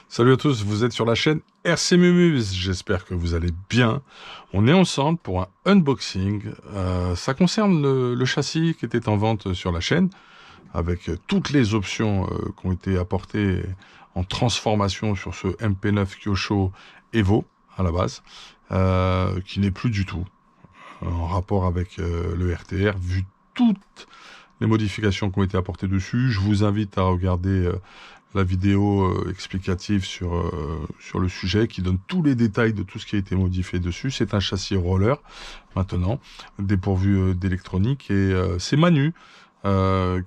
Salut à tous, vous êtes sur la chaîne RC Mumuse, j'espère que vous allez bien. On est ensemble pour un unboxing. Ça concerne le châssis qui était en vente sur la chaîne, avec toutes les options qui ont été apportées en transformation sur ce MP9 Kyosho Evo à la base, qui n'est plus du tout en rapport avec le RTR, vu toutes les modifications qui ont été apportées dessus. Je vous invite à regarder la vidéo explicative sur le sujet, qui donne tous les détails de tout ce qui a été modifié dessus. C'est un châssis roller, maintenant, dépourvu d'électronique, et c'est Manu qui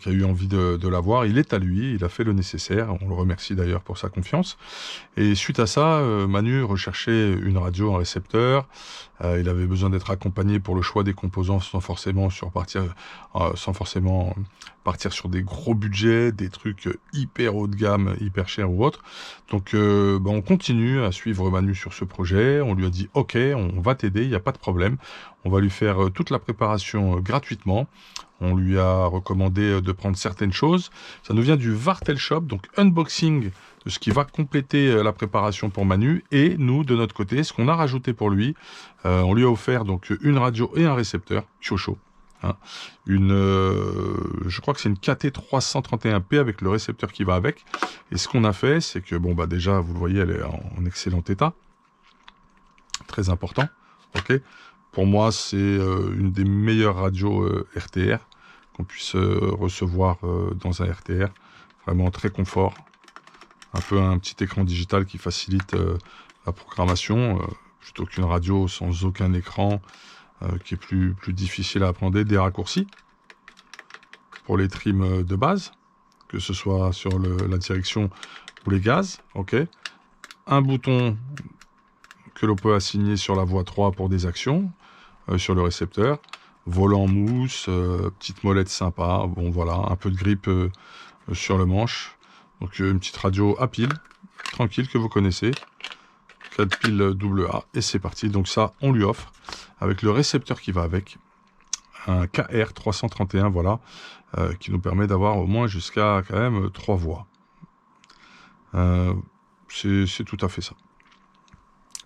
a eu envie de l'avoir. Il est à lui, il a fait le nécessaire, on le remercie d'ailleurs pour sa confiance. Et suite à ça, Manu recherchait une radio, un récepteur. Il avait besoin d'être accompagné pour le choix des composants sans forcément partir sur des gros budgets, des trucs hyper haut de gamme, hyper chers ou autres. Donc on continue à suivre Manu sur ce projet. On lui a dit ok, on va t'aider, il n'y a pas de problème. On va lui faire toute la préparation gratuitement. On lui a recommandé de prendre certaines choses. Ça nous vient du Vartel Shop, donc unboxing de ce qui va compléter la préparation pour Manu. Et nous, de notre côté, ce qu'on a rajouté pour lui, on lui a offert donc une radio et un récepteur, Kyosho. Hein. Je crois que c'est une KT331P avec le récepteur qui va avec. Et ce qu'on a fait, c'est que, déjà, vous le voyez, elle est en excellent état. Très important. Ok. Pour moi, c'est une des meilleures radios RTR qu'on puisse recevoir dans un RTR. Vraiment très confort. Un peu un petit écran digital qui facilite la programmation, plutôt qu'une radio sans aucun écran qui est plus difficile à appréhender. Des raccourcis pour les trims de base, que ce soit sur la direction ou les gaz. Ok. Un bouton que l'on peut assigner sur la voie 3 pour des actions. Sur le récepteur, volant mousse, petite molette sympa, bon voilà, un peu de grippe sur le manche, donc une petite radio à pile, tranquille, que vous connaissez, 4 piles AA, et c'est parti. Donc ça, on lui offre, avec le récepteur qui va avec, un KR331, voilà, qui nous permet d'avoir au moins jusqu'à quand même 3 voix. C'est tout à fait ça.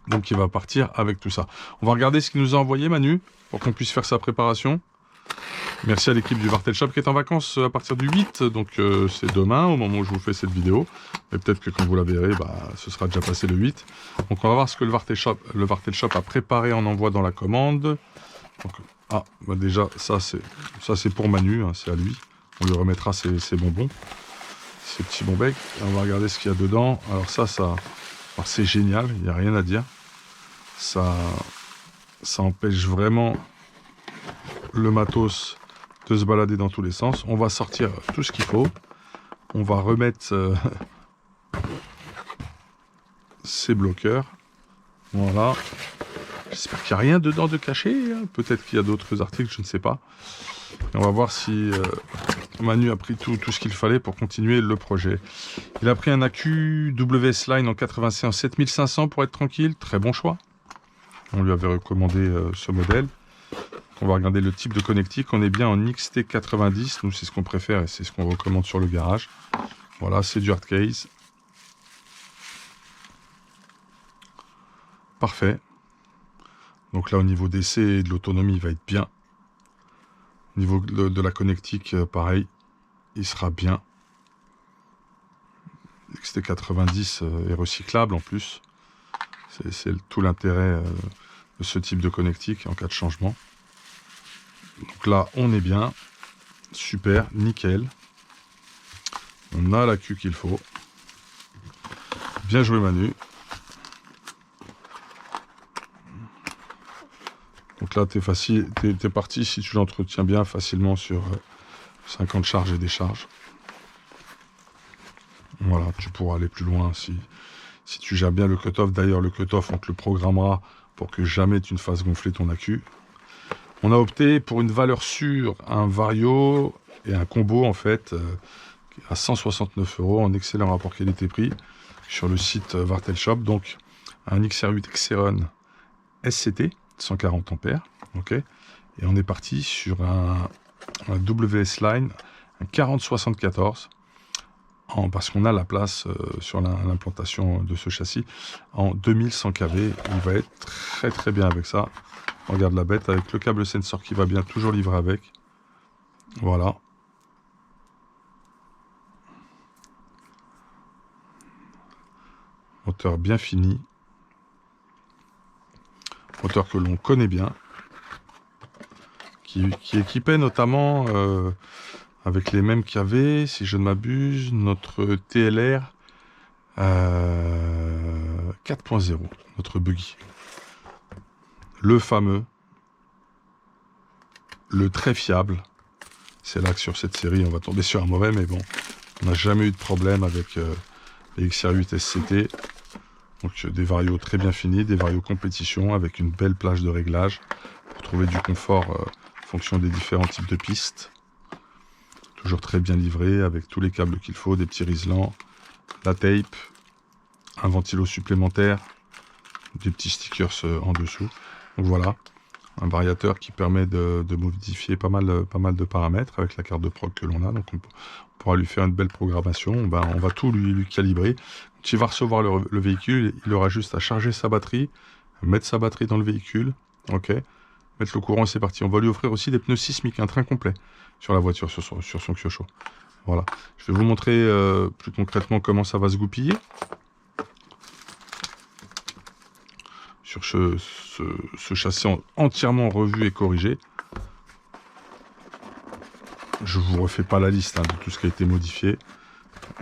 Donc il va partir avec tout ça. On va regarder ce qu'il nous a envoyé, Manu, pour qu'on puisse faire sa préparation. Merci à l'équipe du Vartel Shop qui est en vacances à partir du 8, donc c'est demain au moment où je vous fais cette vidéo. Mais peut-être que quand vous la verrez, ce sera déjà passé le 8. Donc on va voir ce que le Vartel Shop a préparé en envoi dans la commande. Donc, déjà, ça c'est pour Manu, hein, c'est à lui. On lui remettra ses bonbons, ses petits bons becs. On va regarder ce qu'il y a dedans. Alors alors c'est génial, il n'y a rien à dire. Ça empêche vraiment le matos de se balader dans tous les sens. On va sortir tout ce qu'il faut. On va remettre ces bloqueurs. Voilà. J'espère qu'il n'y a rien dedans de caché. Hein. Peut-être qu'il y a d'autres articles, je ne sais pas. Et on va voir si Manu a pris tout ce qu'il fallait pour continuer le projet. Il a pris un accu WS Line en 85 7500 pour être tranquille. Très bon choix. On lui avait recommandé ce modèle. On va regarder le type de connectique. On est bien en XT90. Nous, c'est ce qu'on préfère et c'est ce qu'on recommande sur le garage. Voilà, c'est du hard case. Parfait. Donc là, au niveau d'essai et de l'autonomie, il va être bien. Au niveau de la connectique, pareil, il sera bien. XT90 est recyclable en plus. C'est tout l'intérêt de ce type de connectique en cas de changement. Donc là, on est bien. Super, nickel. On a la queue qu'il faut. Bien joué, Manu. Donc là, t'es parti, si tu l'entretiens bien, facilement sur 50 charges et décharges. Voilà, tu pourras aller plus loin si tu gères bien le cut-off. D'ailleurs, le cut-off, on te le programmera pour que jamais tu ne fasses gonfler ton accu. On a opté pour une valeur sûre, un Vario et un combo, en fait, à 169 € en excellent rapport qualité-prix sur le site Vartel Shop. Donc, un XR8 Xeron SCT, 140 ampères, ok. Et on est parti sur un WS Line, un 4074 parce qu'on a la place sur l'implantation de ce châssis en 2100 kV. Il va être très très bien avec ça. Regarde la bête avec le câble sensor qui va bien, toujours livré avec. Voilà. Moteur bien fini. Moteur que l'on connaît bien. Qui équipait notamment avec les mêmes qu'avait, si je ne m'abuse, notre TLR 4.0, notre buggy. Le fameux, le très fiable. C'est là que sur cette série, on va tomber sur un mauvais, mais bon, on n'a jamais eu de problème avec les XR8 SCT. Donc des varios très bien finis, des varios compétition avec une belle plage de réglage pour trouver du confort en fonction des différents types de pistes. Toujours très bien livré avec tous les câbles qu'il faut, des petits riselants, la tape, un ventilo supplémentaire, des petits stickers en dessous. Donc voilà, un variateur qui permet de modifier pas mal de paramètres avec la carte de prog que l'on a. Donc on pourra lui faire une belle programmation. On va tout lui calibrer. Quand il va recevoir le véhicule, il aura juste à charger sa batterie, mettre sa batterie dans le véhicule, ok, mettre le courant et c'est parti. On va lui offrir aussi des pneus sismiques, un train complet sur la voiture, sur son Kyosho. Voilà. Je vais vous montrer plus concrètement comment ça va se goupiller. Sur ce châssis entièrement revu et corrigé. Je vous refais pas la liste de tout ce qui a été modifié.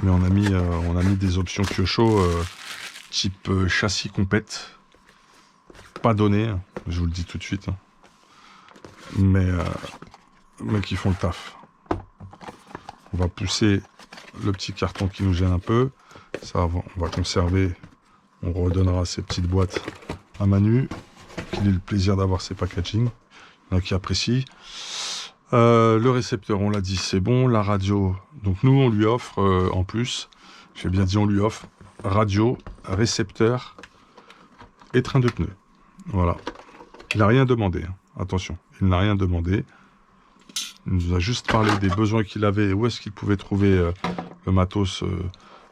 Mais on a mis des options Kyosho type châssis compète. Pas donné, hein, je vous le dis tout de suite. Hein. Mais qui font le taf. On va pousser le petit carton qui nous gêne un peu. Ça, on va conserver. On redonnera ces petites boîtes à Manu, qu'il ait le plaisir d'avoir ses packaging. Il y en a qui apprécient. Le récepteur, on l'a dit, c'est bon. La radio, donc nous, on lui offre en plus, j'ai bien dit on lui offre, radio, récepteur et train de pneus. Voilà. Il n'a rien demandé. Hein. Attention, il n'a rien demandé. Il nous a juste parlé des besoins qu'il avait, où est-ce qu'il pouvait trouver le matos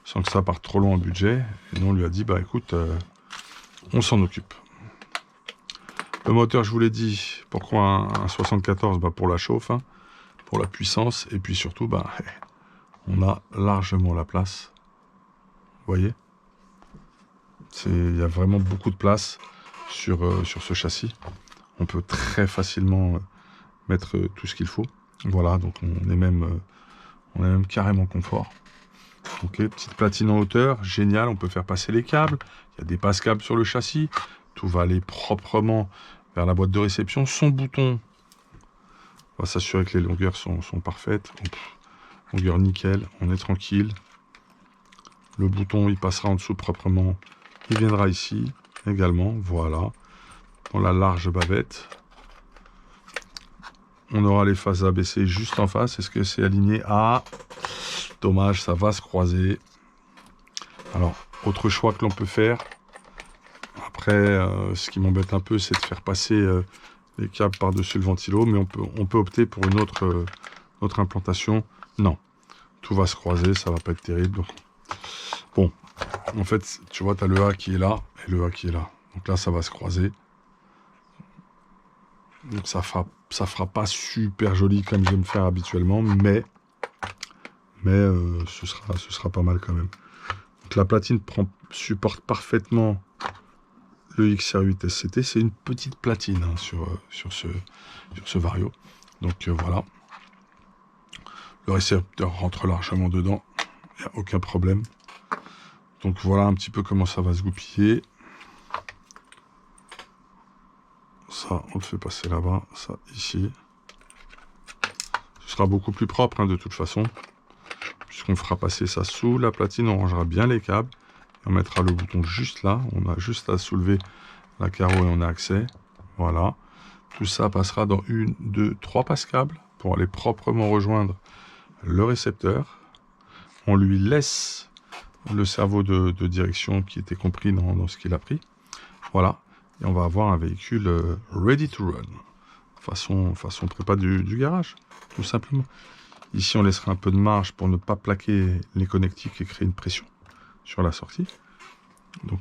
sans que ça parte trop loin en budget. Et nous, on lui a dit, bah écoute, on s'en occupe. Le moteur, je vous l'ai dit, pourquoi un 74 ? Bah pour la chauffe, hein, pour la puissance, et puis surtout, bah, on a largement la place. Vous voyez ? Il y a vraiment beaucoup de place sur ce châssis. On peut très facilement mettre tout ce qu'il faut. Voilà, donc on est même carrément confort. Ok, petite platine en hauteur, génial, on peut faire passer les câbles. Il y a des passe-câbles sur le châssis. Tout va aller proprement vers la boîte de réception. Son bouton, on va s'assurer que les longueurs sont parfaites. Longueur nickel, on est tranquille. Le bouton, il passera en dessous proprement. Il viendra ici également, voilà. Dans la large bavette. On aura les phases ABC juste en face. Est-ce que c'est aligné? Ah, dommage, ça va se croiser. Alors, autre choix que l'on peut faire. Après, ce qui m'embête un peu, c'est de faire passer les câbles par-dessus le ventilo, mais on peut opter pour une autre implantation. Non, tout va se croiser, ça va pas être terrible. Donc, bon, en fait, tu vois, tu as le A qui est là et le A qui est là. Donc là, ça va se croiser. Donc ça fera pas super joli comme j'aime faire habituellement, mais ce sera pas mal quand même. Donc la platine supporte parfaitement le XR8 SCT. C'est une petite platine hein, sur ce Vario. Donc voilà. Le récepteur rentre largement dedans. Il n'y a aucun problème. Donc voilà un petit peu comment ça va se goupiller. Ça, on le fait passer là-bas. Ça, ici. Ce sera beaucoup plus propre hein, de toute façon. Puisqu'on fera passer ça sous la platine. On rangera bien les câbles. On mettra le bouton juste là. On a juste à soulever la carreau et on a accès. Voilà. Tout ça passera dans 1, 2, 3 passe-câbles pour aller proprement rejoindre le récepteur. On lui laisse le cerveau de direction qui était compris dans ce qu'il a pris. Voilà. Et on va avoir un véhicule ready to run. Façon prépa du garage, tout simplement. Ici, on laissera un peu de marge pour ne pas plaquer les connectiques et créer une pression sur la sortie. Donc,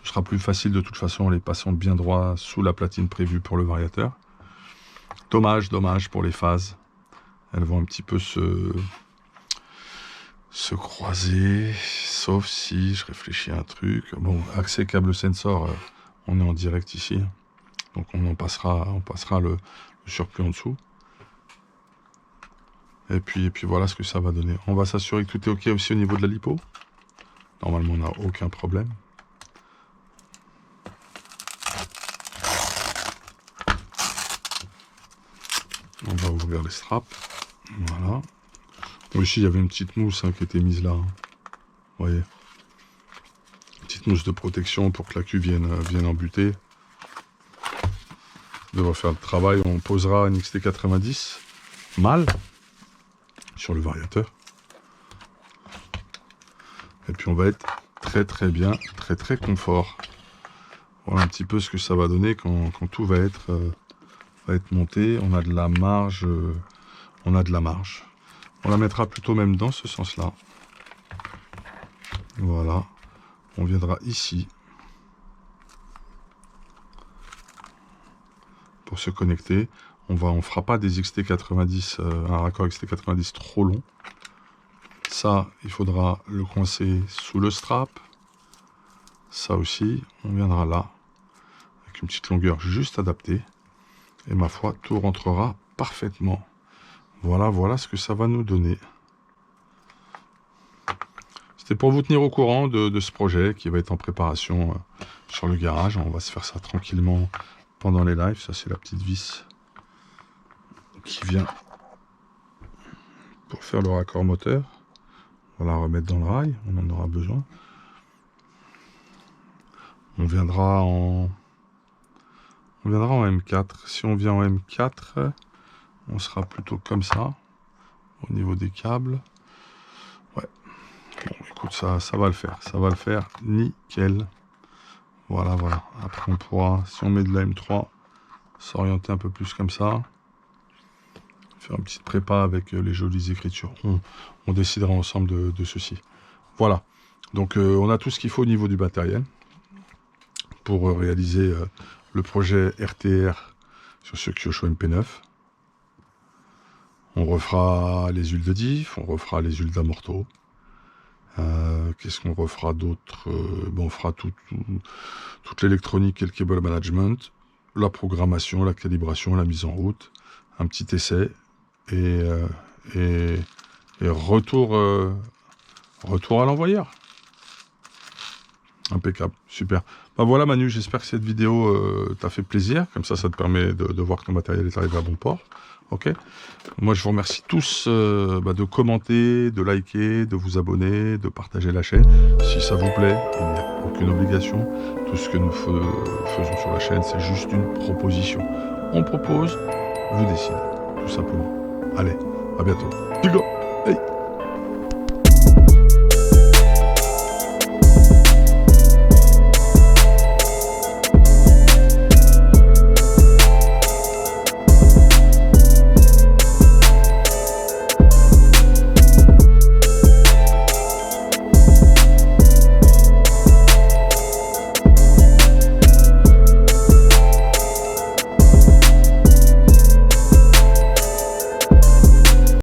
ce sera plus facile de toute façon en les passant bien droit sous la platine prévue pour le variateur. Dommage pour les phases. Elles vont un petit peu se croiser, sauf si je réfléchis à un truc. Bon, accès câble sensor, on est en direct ici. Donc on passera le surplus en dessous. Et puis voilà ce que ça va donner. On va s'assurer que tout est OK aussi au niveau de la lipo. Normalement, on n'a aucun problème. On va ouvrir les straps. Voilà. Donc ici, il y avait une petite mousse qui était mise là. Vous voyez. Une petite mousse de protection pour que la cuve vienne embuter. On devrait faire le travail. On posera une XT90 mâle sur le variateur. Et puis on va être très bien, très confort. Voilà un petit peu ce que ça va donner quand tout va être monté. On a de la marge. On la mettra plutôt même dans ce sens-là. Voilà. On viendra ici pour se connecter. On fera pas des XT90, un raccord XT90 trop long. Ça, il faudra le coincer sous le strap. Ça aussi, on viendra là, avec une petite longueur juste adaptée. Et ma foi, tout rentrera parfaitement. Voilà ce que ça va nous donner. C'était pour vous tenir au courant de ce projet qui va être en préparation sur le garage. On va se faire ça tranquillement pendant les lives. Ça, c'est la petite vis qui vient pour faire le raccord moteur. On va la remettre dans le rail, on en aura besoin. On viendra en M4. Si on vient en M4, on sera plutôt comme ça, au niveau des câbles. Ouais. Bon, écoute, ça va le faire. Ça va le faire nickel. Voilà. Après, on pourra, si on met de la M3, s'orienter un peu plus comme ça. Faire une petite prépa avec les jolies écritures. On décidera ensemble de ceci. Voilà. Donc, on a tout ce qu'il faut au niveau du matériel pour réaliser le projet RTR sur ce Kyosho MP9. On refera les huiles de diff, on refera les huiles d'amorto. Qu'est-ce qu'on refera d'autre? On fera toute l'électronique et le cable management, la programmation, la calibration, la mise en route, un petit essai et retour à l'envoyeur. Impeccable, super. Voilà Manu, j'espère que cette vidéo t'a fait plaisir. Comme ça te permet de voir que ton matériel est arrivé à bon port. Ok. Moi, je vous remercie tous de commenter, de liker, de vous abonner, de partager la chaîne. Si ça vous plaît, il n'y a aucune obligation. Tout ce que nous faisons sur la chaîne, c'est juste une proposition. On propose, vous décidez, tout simplement. Allez, à bientôt. Hey.